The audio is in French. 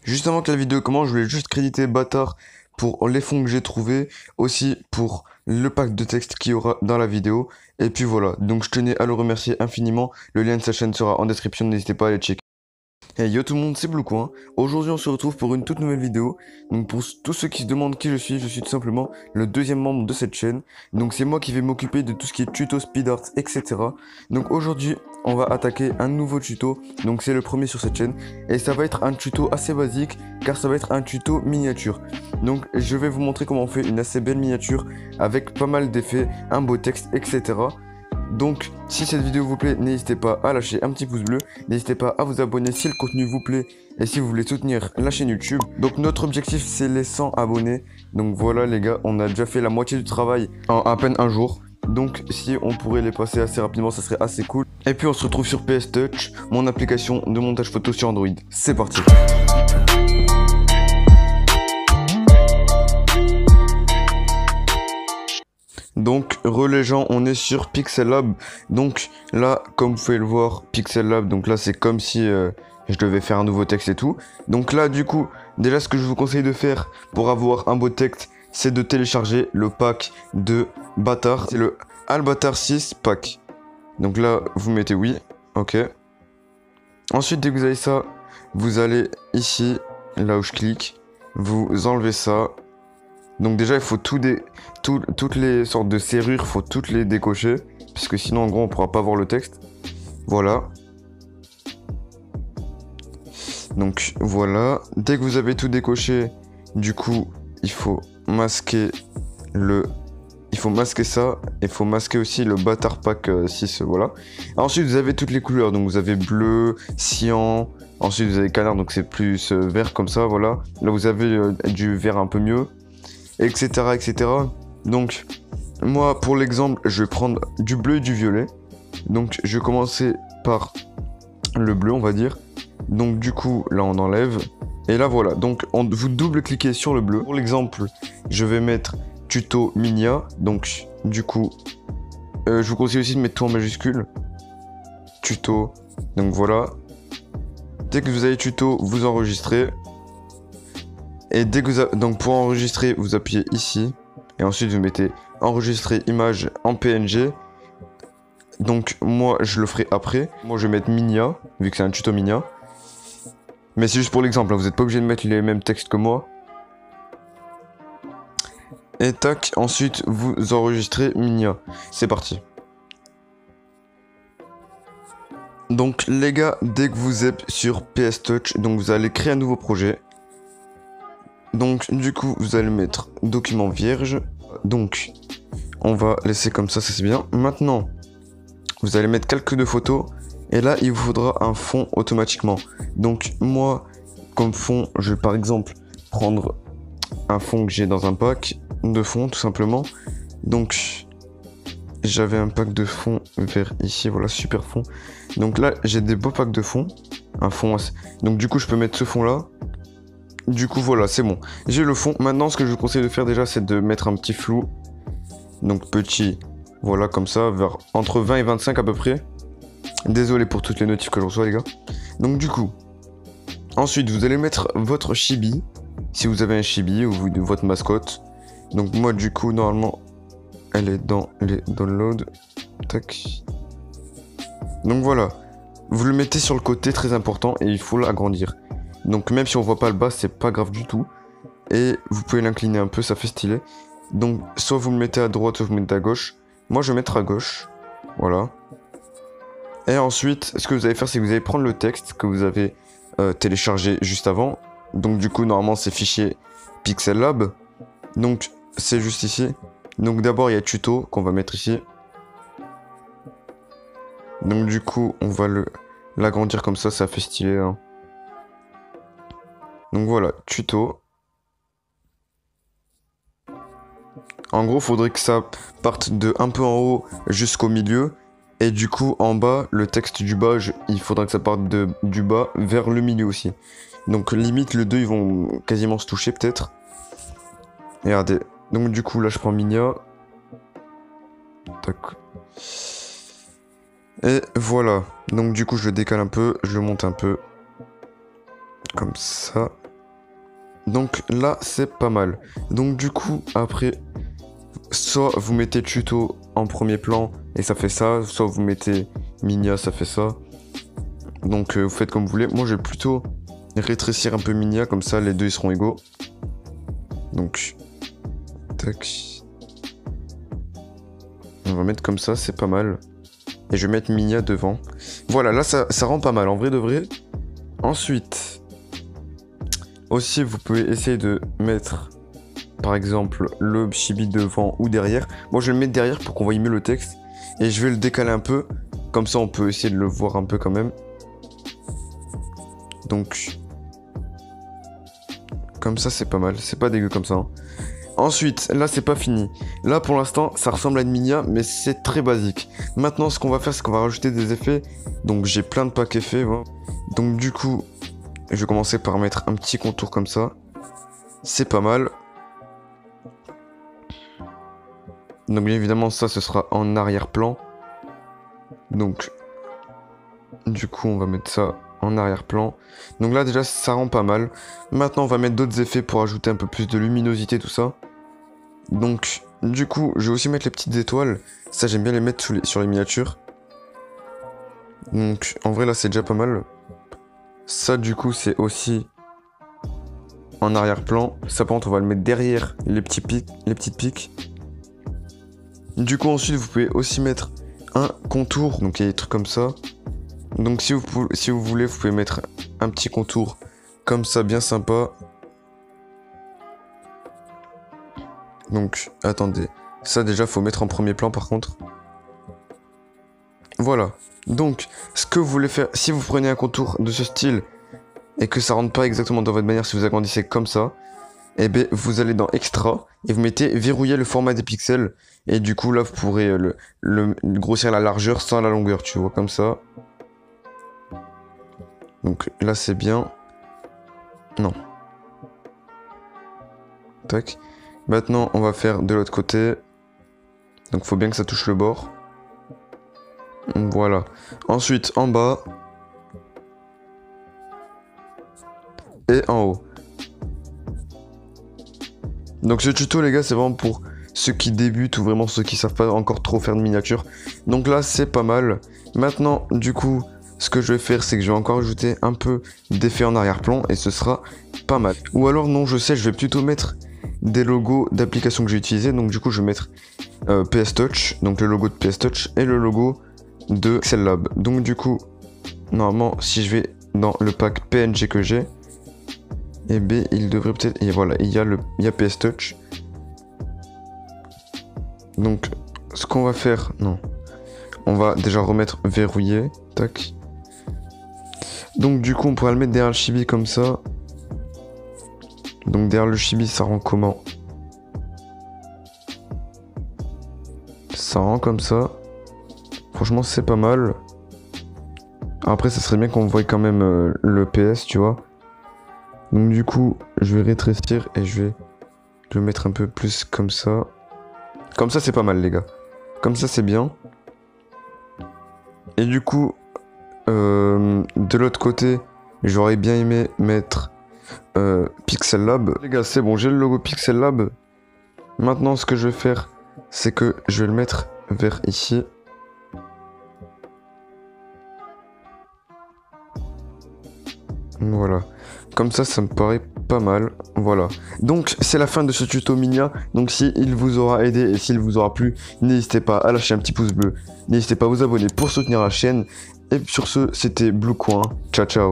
Juste avant que la vidéo commence, je voulais juste créditer Bâtard pour les fonds que j'ai trouvés, aussi pour le pack de texte qu'il y aura dans la vidéo. Et puis voilà, donc je tenais à le remercier infiniment. Le lien de sa chaîne sera en description, n'hésitez pas à aller checker. Hey yo tout le monde, c'est Bluecoin. Aujourd'hui on se retrouve pour une toute nouvelle vidéo. Donc pour tous ceux qui se demandent qui je suis tout simplement le deuxième membre de cette chaîne. Donc c'est moi qui vais m'occuper de tout ce qui est tuto, speed art, etc. Donc aujourd'hui on va attaquer un nouveau tuto. Donc c'est le premier sur cette chaîne. Et ça va être un tuto assez basique car ça va être un tuto miniature. Donc je vais vous montrer comment on fait une assez belle miniature avec pas mal d'effets, un beau texte, etc. Donc, si cette vidéo vous plaît, n'hésitez pas à lâcher un petit pouce bleu, n'hésitez pas à vous abonner si le contenu vous plaît et si vous voulez soutenir la chaîne YouTube. Donc, notre objectif, c'est les 100 abonnés. Donc voilà les gars, on a déjà fait la moitié du travail en à peine un jour. Donc, si on pourrait les passer assez rapidement, ça serait assez cool. Et puis, on se retrouve sur PS Touch, mon application de montage photo sur Android. C'est parti. Donc, les gens, on est sur Pixel Lab. Donc là, comme vous pouvez le voir, Pixel Lab, donc là c'est comme si je devais faire un nouveau texte et tout. Donc là, du coup, déjà ce que je vous conseille de faire pour avoir un beau texte, c'est de télécharger le pack de Bâtard. C'est le Albatar 6 pack. Donc là, vous mettez oui, ok. Ensuite, dès que vous avez ça, vous allez ici, là où je clique, vous enlevez ça. Donc déjà, il faut toutes les sortes de serrures, il faut toutes les décocher, puisque sinon, en gros, on pourra pas voir le texte. Voilà. Donc voilà. Dès que vous avez tout décoché, du coup, il faut masquer il faut masquer ça, et il faut masquer aussi le Bâtard Pack 6, voilà. Ensuite, vous avez toutes les couleurs, donc vous avez bleu, cyan, ensuite vous avez canard, donc c'est plus vert comme ça, voilà. Là, vous avez du vert un peu mieux, etc., etc. Donc, moi, pour l'exemple, je vais prendre du bleu et du violet. Donc, je vais commencer par le bleu, on va dire. Donc, du coup, là, on enlève. Et là, voilà. Donc, vous double-cliquez sur le bleu. Pour l'exemple, je vais mettre tuto Minia. Donc, du coup, je vous conseille aussi de mettre tout en majuscule. Tuto. Donc, voilà. Dès que vous avez tuto, vous enregistrez. Et dès que vous avez... Donc, pour enregistrer, vous appuyez ici. Et ensuite, vous mettez enregistrer image en PNG. Donc, moi, je le ferai après. Moi, je vais mettre Minia, vu que c'est un tuto Minia. Mais c'est juste pour l'exemple, hein. Vous n'êtes pas obligé de mettre les mêmes textes que moi. Et tac, ensuite, vous enregistrez Minia. C'est parti. Donc, les gars, dès que vous êtes sur PS Touch, donc vous allez créer un nouveau projet. Donc, du coup, vous allez mettre document vierge. Donc, on va laisser comme ça c'est bien. Maintenant, vous allez mettre calque de photos. Et là, il vous faudra un fond automatiquement. Donc, moi, comme fond, je vais par exemple prendre un fond que j'ai dans un pack de fond, tout simplement. Donc, j'avais un pack de fond vers ici, voilà, super fond. Donc là, j'ai des beaux packs de fond. Un fond assez... Donc, du coup, je peux mettre ce fond-là. Du coup, voilà, c'est bon. J'ai le fond. Maintenant, ce que je vous conseille de faire déjà, c'est de mettre un petit flou. Donc, petit, voilà, comme ça, vers entre 20 et 25 à peu près. Désolé pour toutes les notifs que je reçois, les gars. Donc, du coup, ensuite, vous allez mettre votre chibi. Si vous avez un chibi ou votre mascotte. Donc, moi, du coup, normalement, elle est dans les downloads. Tac. Donc, voilà. Vous le mettez sur le côté, très important, et il faut l'agrandir. Donc, même si on voit pas le bas, c'est pas grave du tout. Et vous pouvez l'incliner un peu, ça fait stylé. Donc, soit vous le mettez à droite, soit vous le mettez à gauche. Moi, je vais mettre à gauche. Voilà. Et ensuite, ce que vous allez faire, c'est que vous allez prendre le texte que vous avez téléchargé juste avant. Donc, du coup, normalement, c'est fichier Pixel Lab. Donc, c'est juste ici. Donc, d'abord, il y a tuto qu'on va mettre ici. Donc, du coup, on va l'agrandir comme ça fait stylé. Hein. Donc, voilà, tuto. En gros, il faudrait que ça parte de un peu en haut jusqu'au milieu. Et du coup, en bas, le texte du bas, il faudra que ça parte du bas vers le milieu aussi. Donc, limite, les deux, ils vont quasiment se toucher, peut-être. Regardez. Donc, du coup, là, je prends Minia. Tac. Et voilà. Donc, du coup, je le décale un peu. Je le monte un peu. Comme ça. Donc là, c'est pas mal. Donc du coup, après, soit vous mettez tuto en premier plan et ça fait ça, soit vous mettez Minia, ça fait ça. Donc vous faites comme vous voulez. Moi, je vais plutôt rétrécir un peu Minia, comme ça les deux ils seront égaux. Donc, tac. On va mettre comme ça, c'est pas mal. Et je vais mettre Minia devant. Voilà, là ça rend pas mal, en vrai de vrai. Ensuite, aussi vous pouvez essayer de mettre, par exemple, le chibi devant ou derrière. Moi je vais le mettre derrière pour qu'on voie mieux le texte. Et je vais le décaler un peu. Comme ça on peut essayer de le voir un peu quand même. Donc, comme ça c'est pas mal, c'est pas dégueu comme ça. Hein. Ensuite, là c'est pas fini. Là pour l'instant ça ressemble à une Minia mais c'est très basique. Maintenant ce qu'on va faire c'est qu'on va rajouter des effets. Donc j'ai plein de packs effets. Voilà. Donc du coup je vais commencer par mettre un petit contour comme ça. C'est pas mal. Donc bien évidemment ça ce sera en arrière-plan. Donc du coup on va mettre ça en arrière-plan. Donc là déjà ça rend pas mal. Maintenant on va mettre d'autres effets pour ajouter un peu plus de luminosité tout ça. Donc du coup je vais aussi mettre les petites étoiles. Ça j'aime bien les mettre sur les miniatures. Donc en vrai là c'est déjà pas mal. Ça du coup c'est aussi en arrière-plan. Ça par contre on va le mettre derrière les petits pics, les petites piques. Du coup ensuite vous pouvez aussi mettre un contour. Donc il y a des trucs comme ça. Donc si vous voulez vous pouvez mettre un petit contour comme ça bien sympa. Donc attendez. Ça déjà faut mettre en premier plan par contre. Voilà. Donc ce que vous voulez faire, si vous prenez un contour de ce style et que ça rentre pas exactement dans votre manière, si vous agrandissez comme ça, et bien vous allez dans extra et vous mettez verrouiller le format des pixels. Et du coup là vous pourrez grossir la largeur sans la longueur, tu vois, comme ça. Donc là c'est bien. Non. Tac. Maintenant on va faire de l'autre côté. Donc faut bien que ça touche le bord. Voilà. Ensuite en bas. Et en haut. Donc ce tuto les gars c'est vraiment pour ceux qui débutent ou vraiment ceux qui savent pas encore trop faire de miniatures. Donc là c'est pas mal. Maintenant du coup ce que je vais faire c'est que je vais encore ajouter un peu d'effet en arrière-plan et ce sera pas mal. Ou alors non je sais je vais plutôt mettre des logos d'applications que j'ai utilisées. Donc du coup je vais mettre PS Touch, donc le logo de PS Touch et le logo de Pixel Lab. Donc du coup normalement si je vais dans le pack PNG que j'ai, et B il devrait peut-être, et voilà il y a PS Touch. Donc ce qu'on va faire, non, on va déjà remettre verrouillé, tac. Donc du coup on pourra le mettre derrière le chibi comme ça. Donc derrière le chibi ça rend comment? Ça rend comme ça. Franchement c'est pas mal. Après ça serait bien qu'on voit quand même le PS tu vois. Donc du coup je vais rétrécir et je vais le mettre un peu plus comme ça. Comme ça c'est pas mal les gars. Comme ça c'est bien. Et du coup de l'autre côté j'aurais bien aimé mettre Pixel Lab. Les gars c'est bon, j'ai le logo Pixel Lab. Maintenant ce que je vais faire c'est que je vais le mettre vers ici. Voilà. Comme ça me paraît pas mal. Voilà. Donc, c'est la fin de ce tuto Minia. Donc, s'il vous aura aidé et s'il vous aura plu, n'hésitez pas à lâcher un petit pouce bleu. N'hésitez pas à vous abonner pour soutenir la chaîne. Et sur ce, c'était Blue Coin. Ciao, ciao.